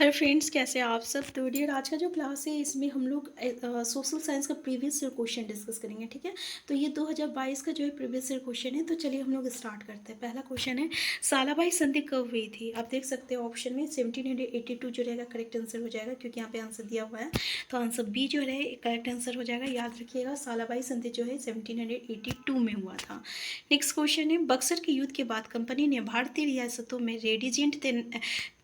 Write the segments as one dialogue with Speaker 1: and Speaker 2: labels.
Speaker 1: Hello friends, कैसे हैं आप सब। तो डियर, आज का जो क्लास है इसमें हम लोग सोशल साइंस का प्रीवियस ईयर क्वेश्चन डिस्कस करेंगे। ठीक है, तो ये 2022 का जो है प्रीवियस ईयर क्वेश्चन है। तो चलिए हम लोग स्टार्ट करते हैं। पहला क्वेश्चन है, सालाबाई संधि कब हुई थी। आप देख सकते हैं ऑप्शन में 1782 जो रहेगा करेक्ट आंसर हो जाएगा, क्योंकि यहाँ पे आंसर दिया हुआ है। तो आंसर बी जो है करेक्ट आंसर हो जाएगा। याद रखिएगा, सालाबाई संधि जो है 1782 में हुआ था। नेक्स्ट क्वेश्चन है, बक्सर के युद्ध के बाद कंपनी ने भारतीय रियासतों में रेडिजेंट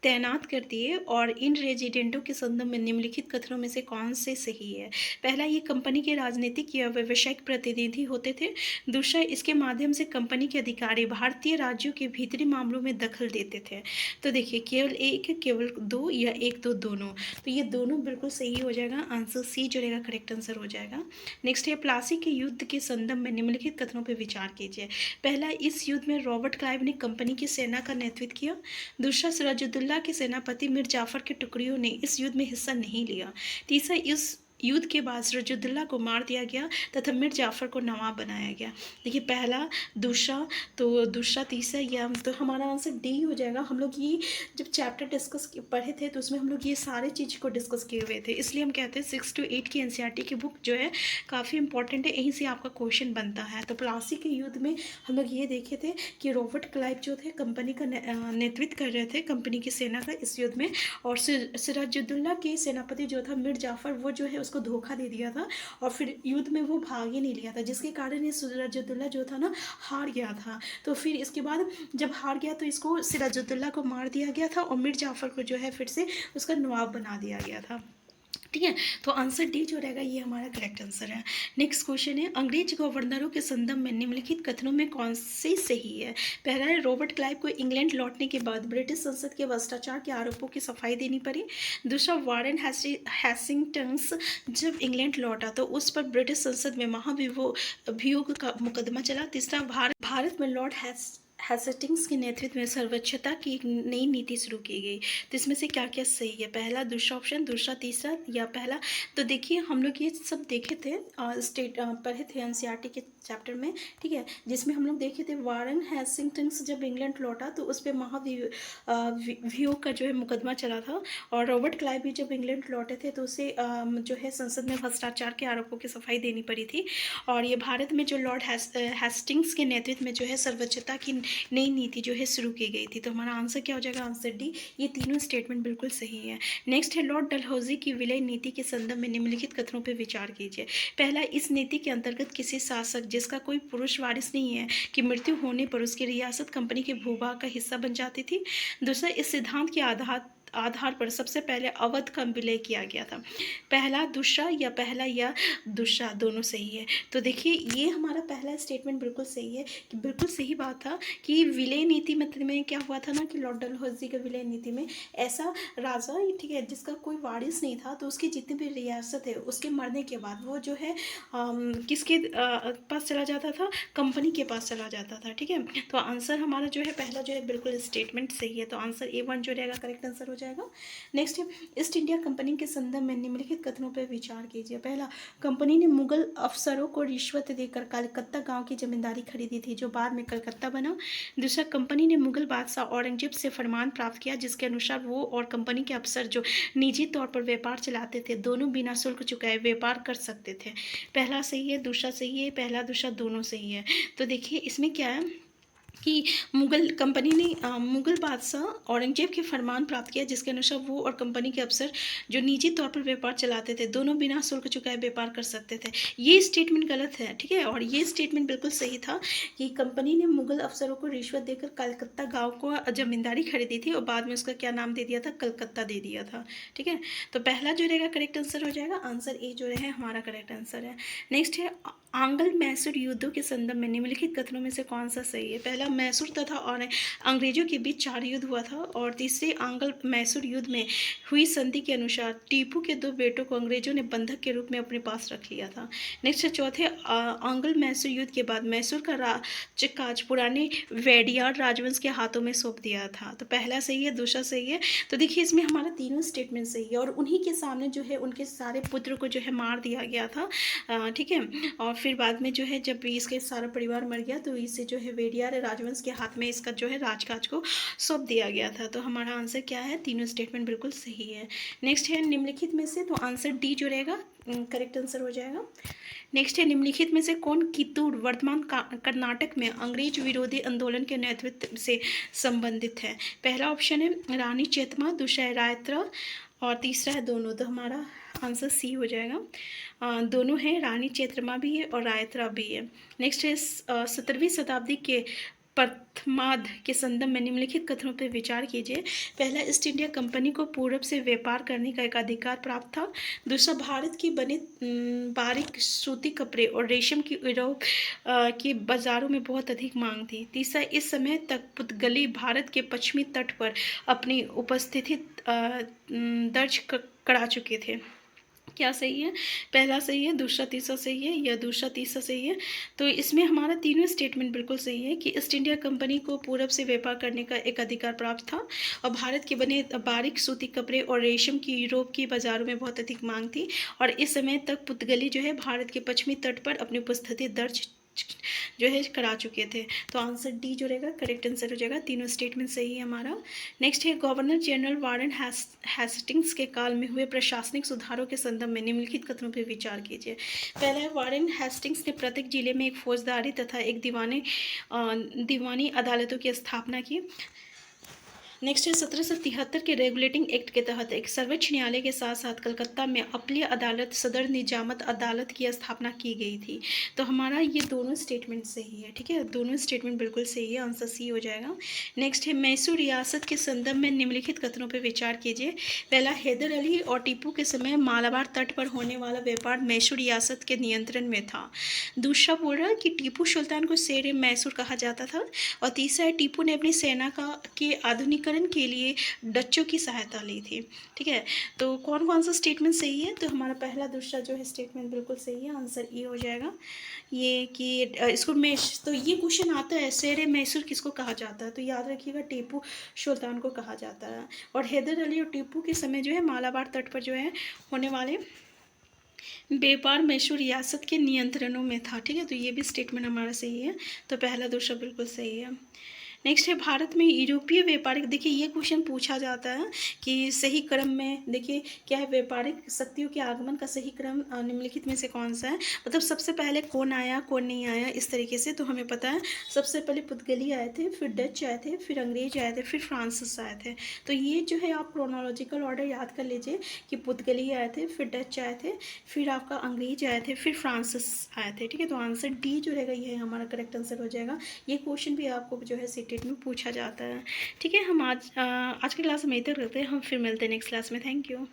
Speaker 1: तैनात कर दिए और इन रेजिडेंटों के संदर्भ में निम्नलिखित कथनों में से कौन से सही है। पहला, ये कंपनी के राजनीतिक या व्यावसायिक प्रतिनिधि होते थे। दूसरा, इसके माध्यम से कंपनी के अधिकारी भारतीय राज्यों के भीतरी मामलों में दखल देते थे। तो देखिए, केवल एक, केवल दो, या एक दो, दोनों। तो ये दोनों बिल्कुल सही हो जाएगा। आंसर सी जो रहेगा करेक्ट आंसर हो जाएगा। नेक्स्ट है, प्लासी के युद्ध के संदर्भ में निम्नलिखित कथनों पर विचार कीजिए। पहला, इस युद्ध में रॉबर्ट क्लाइव ने कंपनी की सेना का नेतृत्व किया। दूसरा, सिराजुद्दौला के सेनापति मीर जाफर की टुकड़ियों ने इस युद्ध में हिस्सा नहीं लिया। तीसरा, इस युद्ध के बाद सिराजुद्दौला को मार दिया गया तथा मीर जाफर को नवाब बनाया गया। देखिए, पहला, दूसरा, तो दूसरा, तीसरा, या तो हमारा आंसर डी हो जाएगा। हम लोग ये जब चैप्टर डिस्कस पढ़े थे तो उसमें हम लोग ये सारे चीज़ को डिस्कस किए हुए थे, इसलिए हम कहते हैं 6 to 8 की एनसीईआरटी की बुक जो है काफ़ी इंपॉर्टेंट है। यहीं से आपका क्वेश्चन बनता है। तो प्लासी के युद्ध में हम लोग ये देखे थे कि रॉबर्ट क्लाइव जो थे कंपनी का नेतृत्व कर रहे थे कंपनी की सेना का इस युद्ध में, और सिराजुद्दौला के सेनापति जो था मीर जाफर, वो जो है उसको धोखा दे दिया था और फिर युद्ध में वो भाग ही नहीं लिया था, जिसके कारण ये सिराजुद्दौला जो था ना हार गया था। तो फिर इसके बाद जब हार गया तो इसको सिराजुद्दौला को मार दिया गया था और मीर जाफर को जो है फिर से उसका नवाब बना दिया गया था। ठीक है, तो आंसर डी जो रहेगा ये हमारा करेक्ट आंसर है। नेक्स्ट क्वेश्चन है, अंग्रेज गवर्नरों के संदर्भ में निम्नलिखित कथनों में कौन सी सही है। पहला है, रॉबर्ट क्लाइव को इंग्लैंड लौटने के बाद ब्रिटिश संसद के भ्रष्टाचार के आरोपों की सफाई देनी पड़ी। दूसरा, वारेन हैस्टिंग्स जब इंग्लैंड लौटा तो उस पर ब्रिटिश संसद में महाभियोग का मुकदमा चला। तीसरा, भारत में लॉर्ड हेस्टिंग्स के नेतृत्व में सर्वोच्चता की एक नई नीति शुरू की गई। तो इसमें से क्या क्या सही है। पहला, दूसरा ऑप्शन, दूसरा, तीसरा, या पहला। तो देखिए, हम लोग ये सब देखे थे पढ़े थे एनसीईआरटी के चैप्टर में। ठीक है, जिसमें हम लोग देखे थे वारेन हेस्टिंग्स जब इंग्लैंड लौटा तो उस पर महाभियोग का जो है मुकदमा चला था, और रॉबर्ट क्लाइव भी जब इंग्लैंड लौटे थे तो उसे जो है संसद में भ्रष्टाचार के आरोपों की सफाई देनी पड़ी थी। और ये भारत में जो लॉर्ड हेस्टिंग्स के नेतृत्व में जो है सर्वोच्चता की नई नीति जो है शुरू की गई थी। तो हमारा आंसर क्या हो जाएगा, आंसर डी। ये तीनों स्टेटमेंट बिल्कुल सही है। नेक्स्ट है, लॉर्ड डलहौजी की विलय नीति के संदर्भ में निम्नलिखित कथनों पर विचार कीजिए। पहला, इस नीति के अंतर्गत किसी शासक जिसका कोई पुरुष वारिस नहीं है की मृत्यु होने पर उसकी रियासत कंपनी के भूभाग का हिस्सा बन जाती थी। दूसरा, इस सिद्धांत के आधार पर सबसे पहले अवध का विलय किया गया था। पहला, दूसरा, या पहला या दूसरा, दोनों सही है। तो देखिए, ये हमारा पहला स्टेटमेंट बिल्कुल सही है, कि बिल्कुल सही बात था कि विलय नीति मतलब में क्या हुआ था ना कि लॉर्ड डलहौजी के विलय नीति में ऐसा राजा, ठीक है, जिसका कोई वारिस नहीं था, तो उसकी जितनी भी रियासत है उसके मरने के बाद वो जो है किसके पास चला जाता था, कंपनी के पास चला जाता था। ठीक है, तो आंसर हमारा जो है पहला जो है बिल्कुल स्टेटमेंट सही है। तो आंसर A1 जो रहेगा करेक्ट आंसर हो जाएगा। नेक्स्ट है, ईस्ट इंडिया कंपनी के संदर्भ में निम्नलिखित कथनों पर विचार कीजिए। पहला, कंपनी ने मुगल अफसरों को रिश्वत देकर कलकत्ता गांव की जमींदारी खरीदी थी जो बाद में कलकत्ता बना। दूसरा, कंपनी ने मुगल बादशाह औरंगजेब से फरमान प्राप्त किया जिसके अनुसार वो और कंपनी के अफसर जो निजी तौर पर व्यापार चलाते थे दोनों बिना शुल्क चुकाए व्यापार कर सकते थे। पहला सही है, दूसरा सही है, पहला दूसरा दोनों सही है। तो देखिए, इसमें क्या है कि मुगल कंपनी ने मुगल बादशाह औरंगजेब के फरमान प्राप्त किया जिसके अनुसार वो और कंपनी के अफसर जो निजी तौर पर व्यापार चलाते थे दोनों बिना शुल्क चुकाए व्यापार कर सकते थे। ये स्टेटमेंट गलत है। ठीक है, और ये स्टेटमेंट बिल्कुल सही था कि कंपनी ने मुगल अफसरों को रिश्वत देकर कलकत्ता गांव को जमींदारी खरीदी थी और बाद में उसका क्या नाम दे दिया था, कलकत्ता दे दिया था। ठीक है, तो पहला जो रहेगा करेक्ट आंसर हो जाएगा। आंसर ए जो रहे हमारा करेक्ट आंसर है। नेक्स्ट है, आंग्ल मैसूर युद्धों के संदर्भ में निम्नलिखित कथनों में से कौन सा सही है। पहला, मैसूर तथा और अंग्रेजों के बीच 4 युद्ध हुआ था, और तीसरे आंग्ल मैसूर युद्ध में हुई संधि के अनुसार टीपू के 2 बेटों को अंग्रेजों ने बंधक के रूप में अपने पास रख लिया था। नेक्स्ट है, चौथे, आंग्ल मैसूर युद्ध के बाद मैसूर का राज्यकाज पुराने वेडियार राजवंश के हाथों में सौंप दिया था। तो पहला सही है, दूसरा सही है। तो देखिए, इसमें हमारा तीनों स्टेटमेंट सही है, और उन्हीं के सामने जो है उनके सारे पुत्र को जो है मार दिया गया था। ठीक है, और फिर बाद में जो है जब इसके सारा परिवार मर गया तो इसे जो है वेडियार राजवंश के हाथ में इसका जो है राजकाज को सौंप दिया गया था। तो हमारा आंसर क्या है, तीनों स्टेटमेंट बिल्कुल सही है। नेक्स्ट है निम्नलिखित में से, तो आंसर डी जो रहेगा करेक्ट आंसर हो जाएगा। नेक्स्ट है निम्नलिखित में से कौन कित्तूर वर्तमान कर्नाटक में अंग्रेज विरोधी आंदोलन के नेतृत्व से संबंधित है। पहला ऑप्शन है रानी चेतमा, दूसरा है रायत्रा और तीसरा है दोनों। तो हमारा आंसर सी हो जाएगा। दोनों है, रानी चेतमा भी है और रायत्रा भी है। नेक्स्ट है 17वीं शताब्दी के प्रथमार्ध के संदर्भ में निम्नलिखित कथनों पर विचार कीजिए। पहला, ईस्ट इंडिया कंपनी को पूरब से व्यापार करने का एक अधिकार प्राप्त था। दूसरा, भारत की बने बारीक सूती कपड़े और रेशम की यूरोप के बाजारों में बहुत अधिक मांग थी। तीसरा, इस समय तक पुर्तगाली भारत के पश्चिमी तट पर अपनी उपस्थिति दर्ज करा चुके थे। क्या सही है, पहला सही है, दूसरा तीसरा सही है या दूसरा तीसरा सही है। तो इसमें हमारा तीनों स्टेटमेंट बिल्कुल सही है कि ईस्ट इंडिया कंपनी को पूरब से व्यापार करने का एक अधिकार प्राप्त था और भारत के बने बारीक सूती कपड़े और रेशम की यूरोप की बाजारों में बहुत अधिक मांग थी और इस समय तक पुर्तगाली जो है भारत के पश्चिमी तट पर अपनी उपस्थिति दर्ज जो है करा चुके थे। तो आंसर डी जो रहेगा करेक्ट आंसर हो जाएगा। तीनों स्टेटमेंट सही है हमारा। नेक्स्ट है गवर्नर जनरल वारेन हेस्टिंग्स के काल में हुए प्रशासनिक सुधारों के संदर्भ में निम्नलिखित कथनों पर विचार कीजिए। पहला है वारेन हेस्टिंग्स ने प्रत्येक जिले में एक फौजदारी तथा एक दीवानी अदालतों की स्थापना की। नेक्स्ट है 1773 के रेगुलेटिंग एक्ट के तहत एक सर्वोच्च न्यायालय के साथ साथ कलकत्ता में अपीलीय अदालत सदर निजामत अदालत की स्थापना की गई थी। तो हमारा ये दोनों स्टेटमेंट सही है, ठीक है, दोनों स्टेटमेंट बिल्कुल सही है, आंसर सी हो जाएगा। नेक्स्ट है मैसूर रियासत के संदर्भ में निम्नलिखित कथनों पर विचार कीजिए। पहला, हैदर अली और टीपू के समय मालाबार तट पर होने वाला व्यापार मैसूर रियासत के नियंत्रण में था। दूसरा बोल रहा है कि टीपू सुल्तान को शेर मैसूर कहा जाता था और तीसरा है टीपू ने अपनी सेना के आधुनिक के लिए डच्चों की सहायता ली थी। ठीक है, तो कौन कौन सा स्टेटमेंट सही है, तो हमारा पहला दूसरा जो है स्टेटमेंट बिल्कुल सही है, आंसर ई हो जाएगा। ये कि इसको तो ये क्वेश्चन आता है शेर मैसूर किसको कहा जाता है, तो याद रखिएगा टीपू सुल्तान को कहा जाता है। और हैदर अली और टीपू के समय जो है मालाबार तट पर जो है होने वाले व्यापार मैसूर रियासत के नियंत्रणों में था। ठीक है, तो ये भी स्टेटमेंट हमारा सही है, तो पहला दूसरा बिल्कुल सही है। नेक्स्ट है भारत में यूरोपीय व्यापारिक, देखिए ये क्वेश्चन पूछा जाता है कि सही क्रम में, देखिए क्या है, व्यापारिक शक्तियों के आगमन का सही क्रम निम्नलिखित में से कौन सा है, मतलब सबसे पहले कौन आया कौन नहीं आया इस तरीके से। तो हमें पता है सबसे पहले पुर्तगाली आए थे, फिर डच आए थे, फिर अंग्रेज आए थे, फिर फ्रांसिस आए थे। तो ये जो है आप क्रोनोलॉजिकल ऑर्डर याद कर लीजिए कि पुर्तगाली आए थे, फिर डच आए थे, फिर आपका अंग्रेज आए थे, फिर फ्रांसिस आए थे। ठीक है, तो आंसर डी जो रहेगा ये हमारा करेक्ट आंसर हो जाएगा। ये क्वेश्चन भी आपको जो है सीटेट में पूछा जाता है। ठीक है, हम आज की क्लास में इधर करते हैं, हम फिर मिलते हैं नेक्स्ट क्लास में। Thank you.